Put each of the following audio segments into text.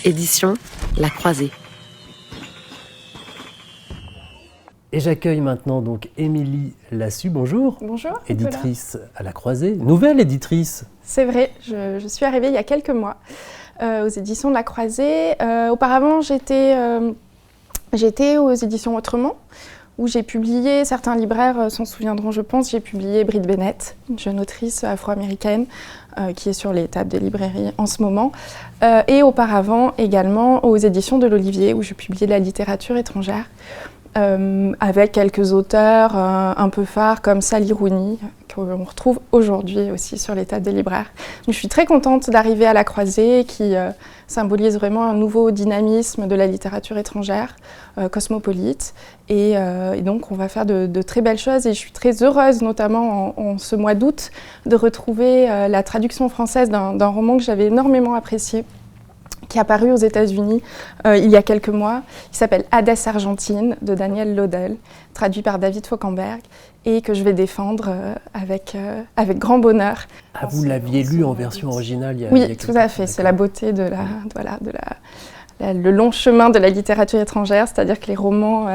Édition La Croisée. Et j'accueille maintenant donc Émilie Lassus, bonjour. Bonjour. Éditrice à La Croisée, nouvelle éditrice. C'est vrai, je suis arrivée il y a quelques mois aux éditions de La Croisée. Auparavant, j'étais aux éditions Autrement, où j'ai publié, certains libraires s'en souviendront je pense, j'ai publié Brit Bennett, une jeune autrice afro-américaine qui est sur les tables des librairies en ce moment. Et auparavant également aux éditions de l'Olivier, où je publiais de la littérature étrangère. Avec quelques auteurs un peu phares comme Sally Rooney, qu'on retrouve aujourd'hui aussi sur les tables des libraires. Donc, je suis très contente d'arriver à La Croisée, qui symbolise vraiment un nouveau dynamisme de la littérature étrangère, cosmopolite. Et donc, on va faire de très belles choses. Et je suis très heureuse, notamment en ce mois d'août, de retrouver la traduction française d'un roman que j'avais énormément apprécié, qui est apparu aux États-Unis il y a quelques mois, qui s'appelle Hadès Argentine, de Daniel Lodel, traduit par David Fauquemberg, et que je vais défendre avec grand bonheur. Ah, vous l'aviez lu en version originale il y a Oui, tout à fait. C'est la beauté de le long chemin de la littérature étrangère, c'est-à-dire que les romans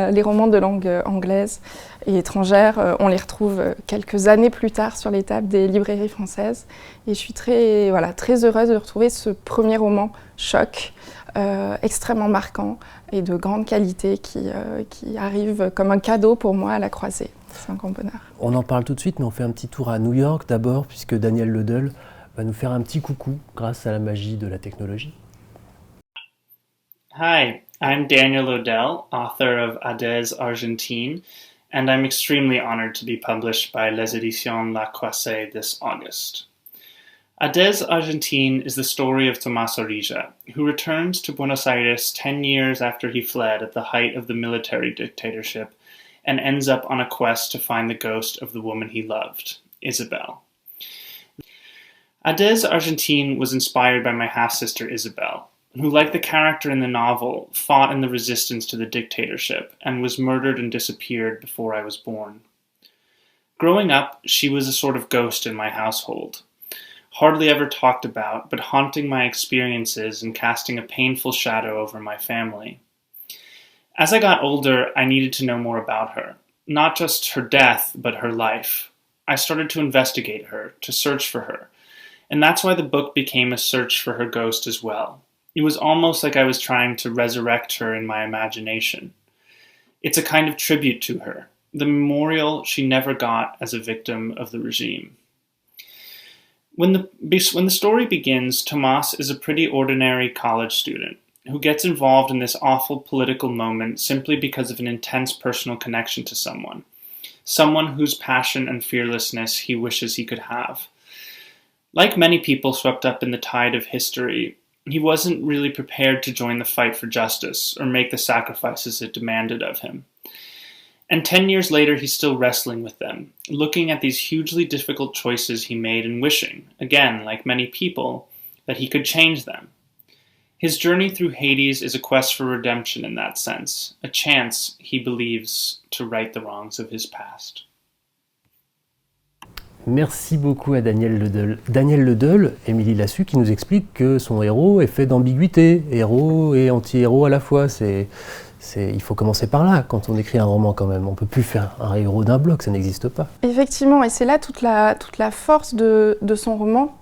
de langue anglaise et étrangère, on les retrouve quelques années plus tard sur les tables des librairies françaises. Et je suis très heureuse de retrouver ce premier roman choc, extrêmement marquant et de grande qualité qui arrive comme un cadeau pour moi à La Croisée. C'est un grand bonheur. On en parle tout de suite, mais on fait un petit tour à New York d'abord, puisque Daniel Lodel va nous faire un petit coucou grâce à la magie de la technologie. Hi, I'm Daniel Lodel, author of Hadès Argentine, and I'm extremely honored to be published by Les Éditions La Croisée this August. Hadès Argentine is the story of Tomás Orilla, who returns to Buenos Aires 10 years after he fled at the height of the military dictatorship and ends up on a quest to find the ghost of the woman he loved, Isabel. Hadès Argentine was inspired by my half-sister Isabel, who, like the character in the novel, fought in the resistance to the dictatorship and was murdered and disappeared before I was born. Growing up, she was a sort of ghost in my household, hardly ever talked about, but haunting my experiences and casting a painful shadow over my family. As I got older, I needed to know more about her, not just her death, but her life. I started to investigate her, to search for her, and that's why the book became a search for her ghost as well. It was almost like I was trying to resurrect her in my imagination. It's a kind of tribute to her, the memorial she never got as a victim of the regime. When the story begins, Tomás is a pretty ordinary college student who gets involved in this awful political moment simply because of an intense personal connection to someone whose passion and fearlessness he wishes he could have. Like many people swept up in the tide of history, he wasn't really prepared to join the fight for justice or make the sacrifices it demanded of him. And 10 years later, he's still wrestling with them, looking at these hugely difficult choices he made and wishing, again, like many people, that he could change them. His journey through Hades is a quest for redemption in that sense, a chance, he believes, to right the wrongs of his past. Merci beaucoup à Daniel Lodel. Daniel Lodel, Émilie Lassus, qui nous explique que son héros est fait d'ambiguïté, héros et anti-héros à la fois. Il faut commencer par là quand on écrit un roman quand même. On ne peut plus faire un héros d'un bloc, ça n'existe pas. Effectivement, et c'est là toute la force de son roman,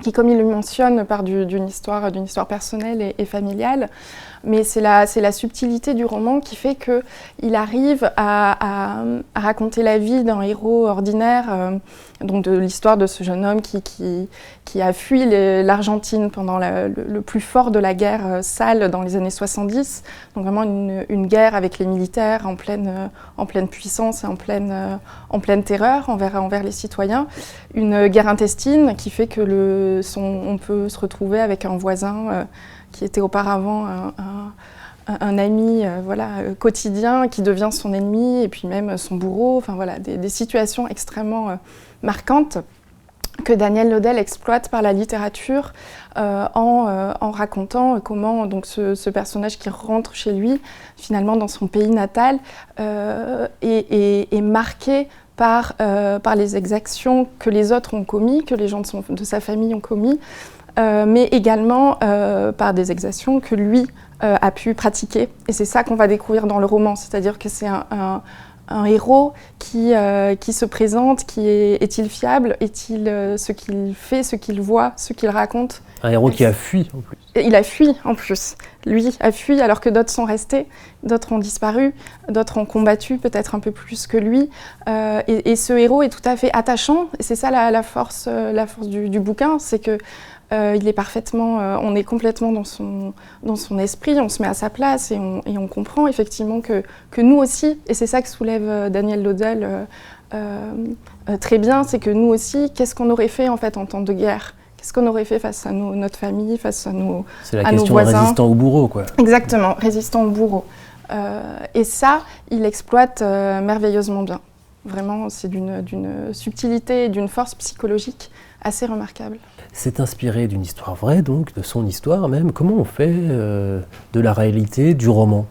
qui, comme il le mentionne, part d'une histoire personnelle et familiale. Mais c'est la subtilité du roman qui fait qu'il arrive à raconter la vie d'un héros ordinaire, donc de l'histoire de ce jeune homme qui a fui l'Argentine pendant le plus fort de la guerre sale dans les années 70. Donc vraiment une guerre avec les militaires en pleine puissance et en pleine terreur envers les citoyens. Une guerre intestine qui fait que on peut se retrouver avec un voisin qui était auparavant un ami quotidien, qui devient son ennemi et puis même son bourreau. Enfin voilà, des situations extrêmement marquantes que Daniel Lodel exploite par la littérature en racontant comment donc ce personnage qui rentre chez lui, finalement dans son pays natal, est marqué par les exactions que les autres ont commis, que les gens de sa famille ont commis, mais également par des exactions que lui a pu pratiquer. Et c'est ça qu'on va découvrir dans le roman, c'est-à-dire que c'est un héros qui se présente, est-il fiable, est-il ce qu'il fait, ce qu'il voit, ce qu'il raconte. Un héros qui a fui en plus. Il a fui en plus. Lui a fui alors que d'autres sont restés, d'autres ont disparu, d'autres ont combattu peut-être un peu plus que lui. Et ce héros est tout à fait attachant. Et c'est ça la force du bouquin, c'est que il est parfaitement, on est complètement dans son esprit, on se met à sa place et on comprend effectivement que nous aussi, et c'est ça que soulève Daniel Lodel très bien, c'est que nous aussi, qu'est-ce qu'on aurait fait en fait en temps de guerre ? Qu'est-ce qu'on aurait fait face à notre famille, face à nos voisins ? C'est la question de résistant au bourreau, quoi. Exactement, résistant au bourreau. Et ça, il exploite merveilleusement bien. Vraiment, c'est d'une subtilité et d'une force psychologique assez remarquable. C'est inspiré d'une histoire vraie, donc, de son histoire même. Comment on fait de la réalité du roman ?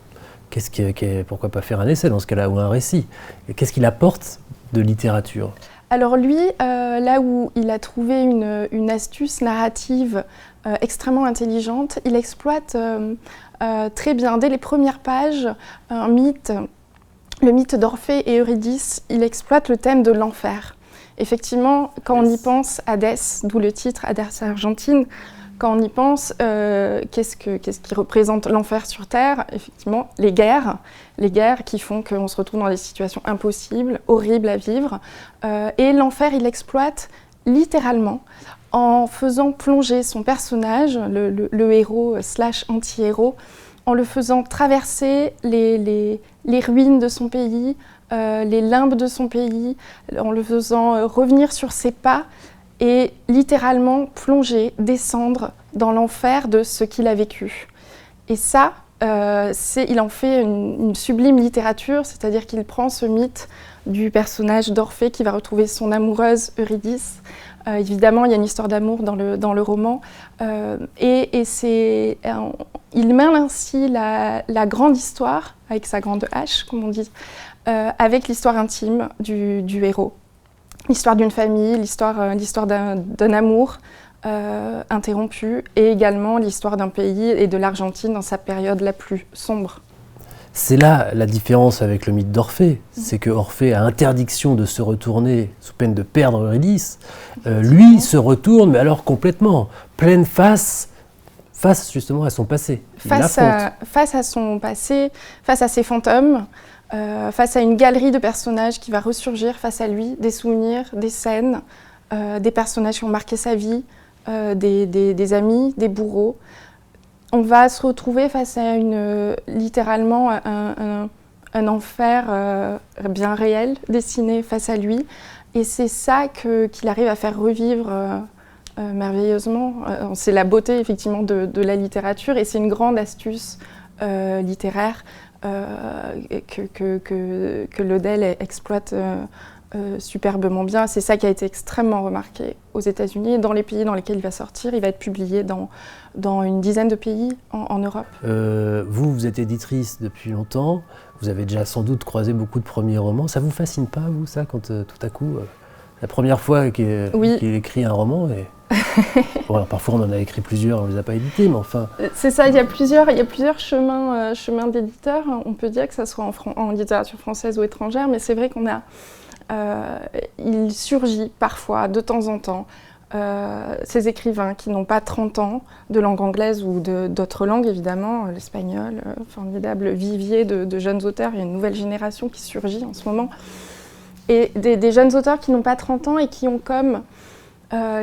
Pourquoi pas faire un essai dans ce cas-là, ou un récit ? Et qu'est-ce qu'il apporte de littérature ? Alors lui, là où il a trouvé une astuce narrative extrêmement intelligente, il exploite très bien, dès les premières pages, le mythe d'Orphée et Eurydice. Il exploite le thème de l'enfer. Effectivement, quand on y pense, Hadès, d'où le titre Hadès Argentine, quand on y pense, qu'est-ce qui représente l'enfer sur Terre ? Effectivement, les guerres qui font qu'on se retrouve dans des situations impossibles, horribles à vivre. Et l'enfer, il l'exploite littéralement en faisant plonger son personnage, le héros / anti-héros, en le faisant traverser les ruines de son pays, les limbes de son pays, en le faisant revenir sur ses pas, et littéralement plonger, descendre dans l'enfer de ce qu'il a vécu. Et ça, il en fait une sublime littérature, c'est-à-dire qu'il prend ce mythe du personnage d'Orphée qui va retrouver son amoureuse Eurydice. Évidemment, il y a une histoire d'amour dans le roman. Il mêle ainsi la grande histoire, avec sa grande H, comme on dit, avec l'histoire intime du héros. L'histoire d'une famille, l'histoire d'un amour interrompu, et également l'histoire d'un pays et de l'Argentine dans sa période la plus sombre. C'est là la différence avec le mythe d'Orphée, c'est que Orphée a interdiction de se retourner sous peine de perdre Eurydice. Lui se retourne, mais alors complètement, pleine face justement à son passé. Face à son passé, face à ses fantômes, face à une galerie de personnages qui va ressurgir face à lui, des souvenirs, des scènes, des personnages qui ont marqué sa vie, des amis, des bourreaux. On va se retrouver face à littéralement un enfer bien réel dessiné face à lui. Et c'est ça qu'il arrive à faire revivre merveilleusement. C'est la beauté effectivement de la littérature, et c'est une grande astuce littéraire que Lodel exploite superbement bien. C'est ça qui a été extrêmement remarqué aux États-Unis et dans les pays dans lesquels il va sortir. Il va être publié dans une dizaine de pays en Europe. Vous êtes éditrice depuis longtemps, vous avez déjà sans doute croisé beaucoup de premiers romans. Ça vous fascine pas, vous, ça, quand tout à coup, la première fois qu'il écrit un roman bon, alors, parfois on en a écrit plusieurs, on ne les a pas édités, mais enfin... C'est ça, il y a plusieurs chemins d'éditeurs. On peut dire que ça soit en littérature française ou étrangère, mais c'est vrai qu'on a... il surgit parfois, de temps en temps, ces écrivains qui n'ont pas 30 ans, de langue anglaise ou d'autres langues évidemment, l'espagnol, formidable vivier de jeunes auteurs. Il y a une nouvelle génération qui surgit en ce moment. Et des jeunes auteurs qui n'ont pas 30 ans et qui ont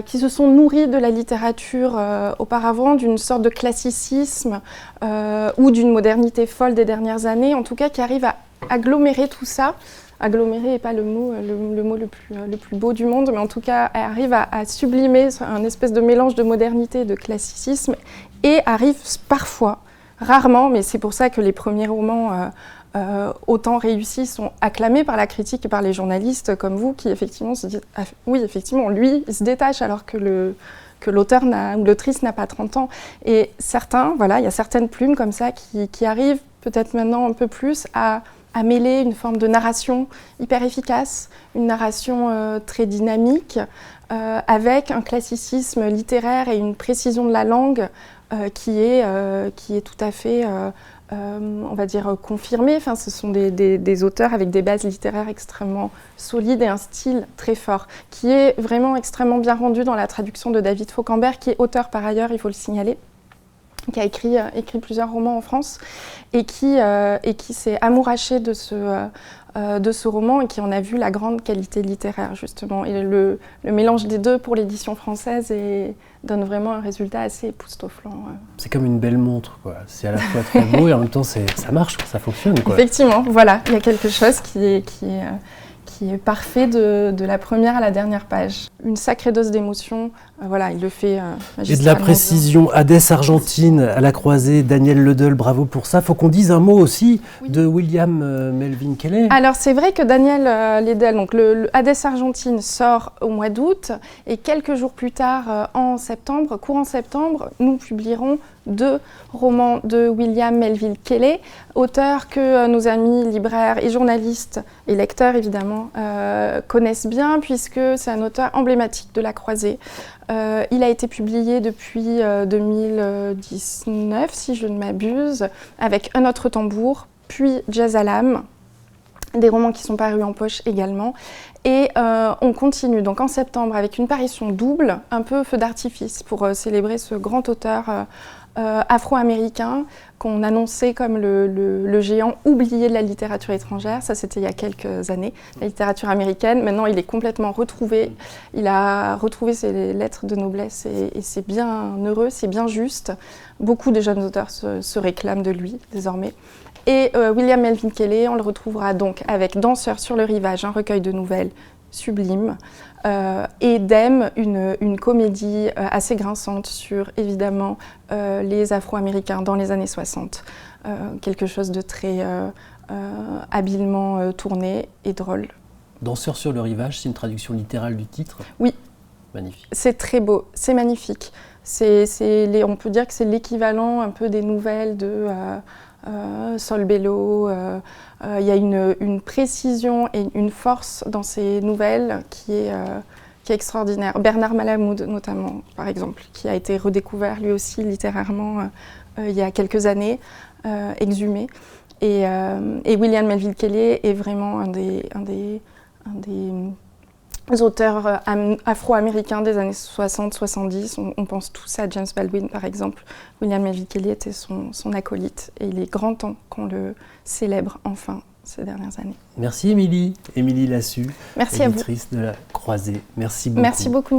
qui se sont nourris de la littérature auparavant, d'une sorte de classicisme ou d'une modernité folle des dernières années, en tout cas qui arrivent à agglomérer tout ça. Agglomérer n'est pas le mot le plus beau du monde, mais en tout cas, elle arrive à sublimer un espèce de mélange de modernité et de classicisme, et arrive parfois, rarement, mais c'est pour ça que les premiers romans autant réussis sont acclamés par la critique et par les journalistes comme vous, qui effectivement se disent « Ah, oui, effectivement, lui, il se détache alors que l'auteur ou l'autrice n'a pas 30 ans ». Et certains, voilà, il y a certaines plumes comme ça qui arrivent peut-être maintenant un peu plus à à mêler une forme de narration hyper efficace, une narration très dynamique, avec un classicisme littéraire et une précision de la langue qui est tout à fait, on va dire, confirmée. Enfin, ce sont des auteurs avec des bases littéraires extrêmement solides et un style très fort, qui est vraiment extrêmement bien rendu dans la traduction de David Fauquembert, qui est auteur par ailleurs, il faut le signaler, qui a écrit plusieurs romans en France et qui s'est amouraché de ce roman et qui en a vu la grande qualité littéraire, justement. Et le mélange des deux pour l'édition française donne vraiment un résultat assez époustouflant. C'est comme une belle montre, quoi. C'est à la fois très beau et en même temps ça marche, ça fonctionne, quoi. Effectivement, voilà, il y a quelque chose qui est parfait de la première à la dernière page. Une sacrée dose d'émotion, voilà, il le fait magistralement. Et de la précision, Hadès Argentine, à la croisée, Daniel Ledel, bravo pour ça. Faut qu'on dise un mot aussi de William Melvin Kelley. Alors c'est vrai que Daniel Ledel, donc le Hadès Argentine sort au mois d'août et quelques jours plus tard, en septembre, courant septembre, nous publierons 2 romans de William Melvin Kelley, auteur que nos amis libraires et journalistes et lecteurs évidemment connaissent bien puisque c'est un auteur emblématique de la croisée. Il a été publié depuis 2019 si je ne m'abuse, avec Un autre tambour, puis Jazz à l'âme, des romans qui sont parus en poche également. Et on continue donc en septembre avec une parution double, un peu feu d'artifice pour célébrer ce grand auteur afro-américain qu'on annonçait comme le géant oublié de la littérature étrangère. Ça, c'était il y a quelques années. La littérature américaine, maintenant, il est complètement retrouvé. Il a retrouvé ses lettres de noblesse et c'est bien heureux, c'est bien juste. Beaucoup de jeunes auteurs se réclament de lui, désormais. Et William Melvin Kelley, on le retrouvera donc avec Danseurs sur le rivage, un recueil de nouvelles sublime, et Dème, une comédie assez grinçante sur, évidemment, les Afro-Américains dans les années 60. Quelque chose de très habilement tourné et drôle. Danseurs sur le rivage, c'est une traduction littérale du titre? Oui. Magnifique. C'est très beau, c'est magnifique. On peut dire que c'est l'équivalent un peu des nouvelles de Saul Bellow. Il y a une précision et une force dans ces nouvelles qui est extraordinaire. Bernard Malamud, notamment, par exemple, qui a été redécouvert lui aussi littérairement il y a quelques années, exhumé. Et William Melvin Kelley est vraiment un des auteurs afro-américains des années 60-70. On pense tous à James Baldwin, par exemple. William Melvin Kelley était son acolyte. Et il est grand temps qu'on le célèbre enfin ces dernières années. Merci Émilie. Émilie Lassus, merci à vous. éditrice de La Croisée. Merci beaucoup. Merci beaucoup, Nicolas.